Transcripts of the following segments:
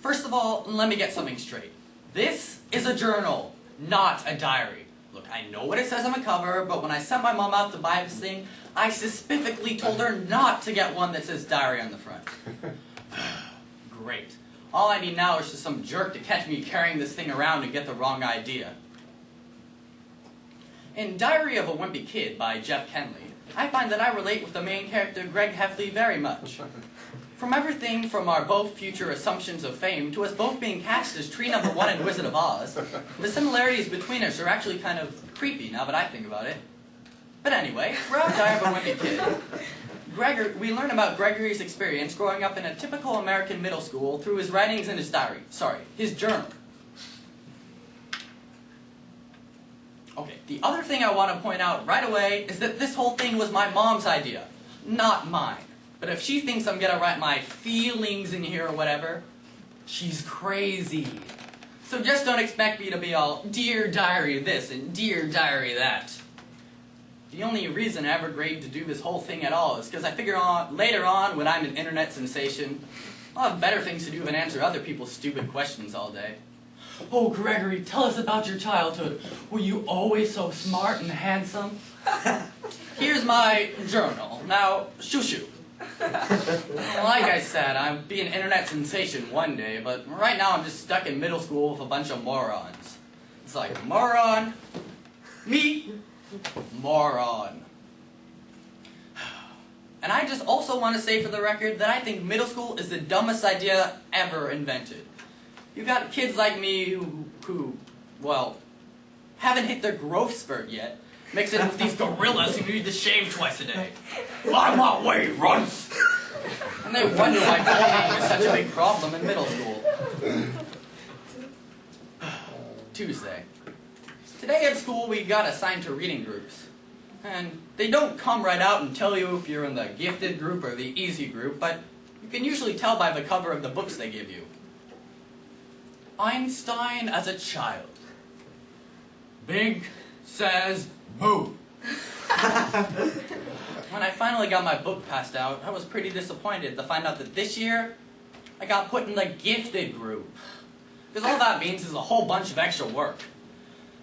First of all, let me get something straight. This is a journal, not a diary. Look, I know what it says on the cover, but when I sent my mom out to buy this thing, I specifically told her not to get one that says diary on the front. Great. All I need now is just some jerk to catch me carrying this thing around and get the wrong idea. In Diary of a Wimpy Kid by Jeff Kinney, I find that I relate with the main character Gregg Rubingh very much. From everything from our both future assumptions of fame to us both being cast as Tree Number 1 in Wizard of Oz, the similarities between us are actually kind of creepy now that I think about it. But anyway, throughout Diary of a Wimpy Kid, we learn about Gregory's experience growing up in a typical American middle school through his writings in his diary. Sorry, his journal. Okay, the other thing I want to point out right away is that this whole thing was my mom's idea, not mine. But if she thinks I'm gonna write my feelings in here or whatever, she's crazy. So just don't expect me to be all, Dear Diary this and Dear Diary that. The only reason I ever agreed to do this whole thing at all is because I figure later on, when I'm an internet sensation, I'll have better things to do than answer other people's stupid questions all day. Oh, Gregory, tell us about your childhood. Were you always so smart and handsome? Here's my journal. Now, shoo-shoo. Like I said, I'll be an internet sensation one day, but right now I'm just stuck in middle school with a bunch of morons. It's like, moron, me, moron. And I just also want to say for the record that I think middle school is the dumbest idea ever invented. You got kids like me who, well, haven't hit their growth spurt yet, mixing it with these gorillas who need to shave twice a day. I'm not way runts! And they wonder why bullying is such a big problem in middle school. Tuesday. Today at school we got assigned to reading groups. And they don't come right out and tell you if you're in the gifted group or the easy group, but you can usually tell by the cover of the books they give you. Einstein as a child. Big says boo. When I finally got my book passed out, I was pretty disappointed to find out that this year, I got put in the gifted group. Because all that means is a whole bunch of extra work.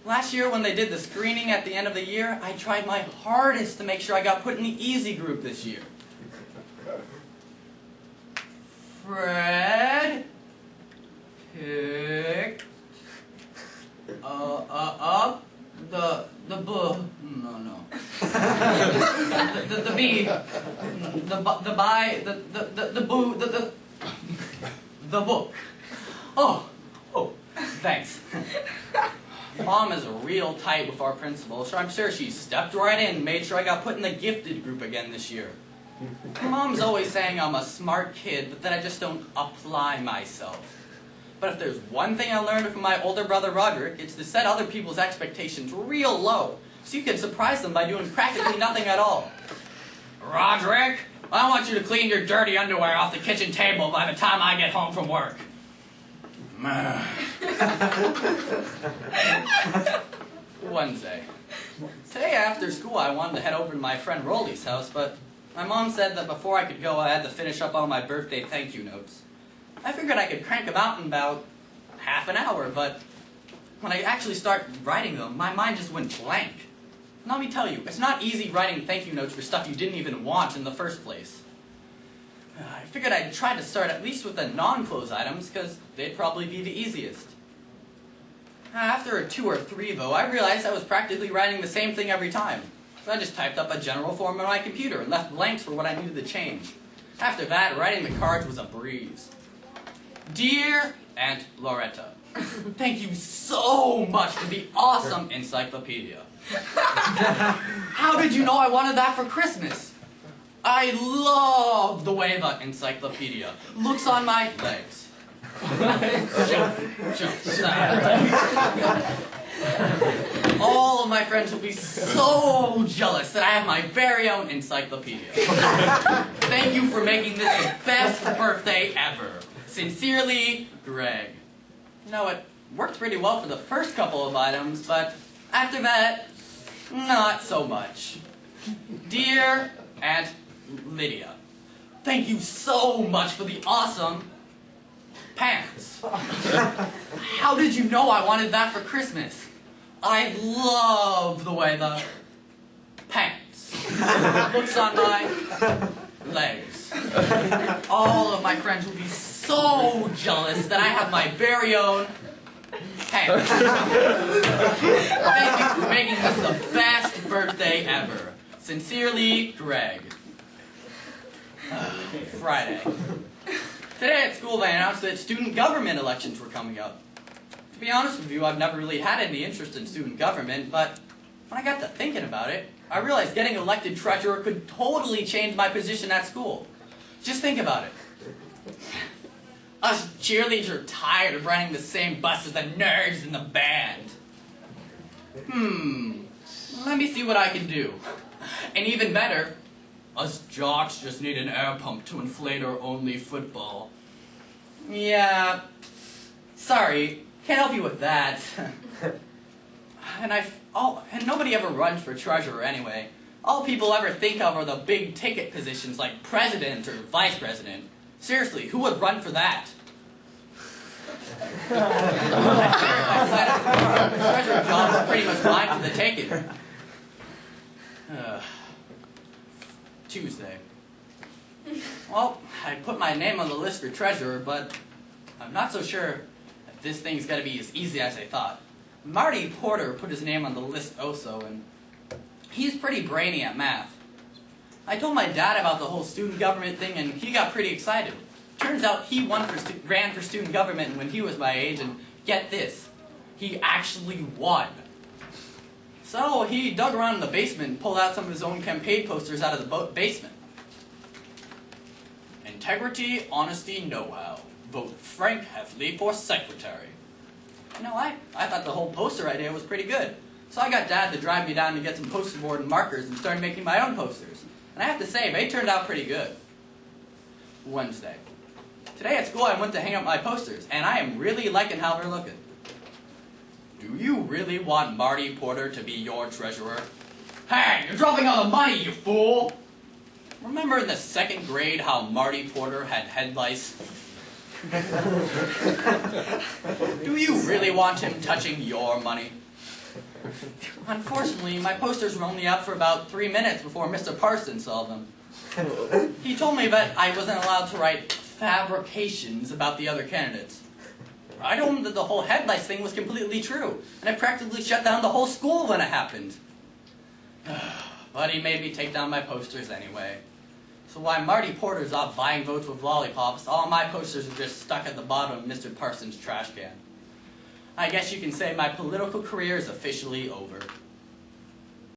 Last year when they did the screening at the end of the year, I tried my hardest to make sure I got put in the easy group this year. Fred picked up the book. No. the bee. The book. Oh, thanks. Mom is real tight with our principal, so I'm sure she stepped right in and made sure I got put in the gifted group again this year. Mom's always saying I'm a smart kid, but that I just don't apply myself. But if there's one thing I learned from my older brother Roderick, it's to set other people's expectations real low, so you can surprise them by doing practically nothing at all. Roderick, I want you to clean your dirty underwear off the kitchen table by the time I get home from work. Wednesday. Today after school I wanted to head over to my friend Rolly's house, but my mom said that before I could go I had to finish up all my birthday thank you notes. I figured I could crank them out in about half an hour, but when I actually start writing them, my mind just went blank. And let me tell you, it's not easy writing thank you notes for stuff you didn't even want in the first place. I figured I'd try to start at least with the non-clothes items, because they'd probably be the easiest. After a 2 or 3, though, I realized I was practically writing the same thing every time. So I just typed up a general form on my computer and left blanks for what I needed to change. After that, writing the cards was a breeze. Dear Aunt Loretta, thank you so much for the awesome encyclopedia. How did you know I wanted that for Christmas? I love the way the encyclopedia looks on my legs. All of my friends will be so jealous that I have my very own encyclopedia. Thank you for making this the best birthday ever. Sincerely, Greg. You know, it worked pretty well for the first couple of items, but after that, not so much. Dear Aunt Lydia, thank you so much for the awesome Pants. How did you know I wanted that for Christmas? I love the way the pants looks on my legs. All of my friends will be so jealous that I have my very own pants. Thank you for making this the best birthday ever. Sincerely, Gregg. Friday. Today at school they announced that student government elections were coming up. To be honest with you, I've never really had any interest in student government, but when I got to thinking about it, I realized getting elected treasurer could totally change my position at school. Just think about it. Us cheerleaders are tired of riding the same bus as the nerds in the band. Let me see what I can do. And even better, us jocks just need an air pump to inflate our only football. Yeah, sorry, can't help you with that. And nobody ever runs for treasurer anyway. All people ever think of are the big ticket positions like president or vice president. Seriously, who would run for that? The treasurer job is pretty much mine for the taking. Tuesday. Well, I put my name on the list for treasurer, but I'm not so sure that this thing's gonna be as easy as I thought. Marty Porter put his name on the list also, and he's pretty brainy at math. I told my dad about the whole student government thing, and he got pretty excited. Turns out he ran for student government when he was my age, and get this, he actually won. So he dug around in the basement and pulled out some of his own campaign posters out of the basement. Integrity, honesty, know-how. Vote Frank Heffley for secretary. You know, I thought the whole poster idea was pretty good. So I got Dad to drive me down to get some poster board and markers and started making my own posters. And I have to say, they turned out pretty good. Wednesday. Today at school I went to hang up my posters, and I am really liking how they're looking. Do you really want Marty Porter to be your treasurer? Hey, you're dropping all the money, you fool! Remember in the 2nd grade how Marty Porter had head lice? Do you really want him touching your money? Unfortunately, my posters were only up for about 3 minutes before Mr. Parsons saw them. He told me that I wasn't allowed to write fabrications about the other candidates. I told him that the whole head lice thing was completely true, and I practically shut down the whole school when it happened. But he made me take down my posters anyway. So while Marty Porter's off buying votes with lollipops, all my posters are just stuck at the bottom of Mr. Parsons' trash can. I guess you can say my political career is officially over.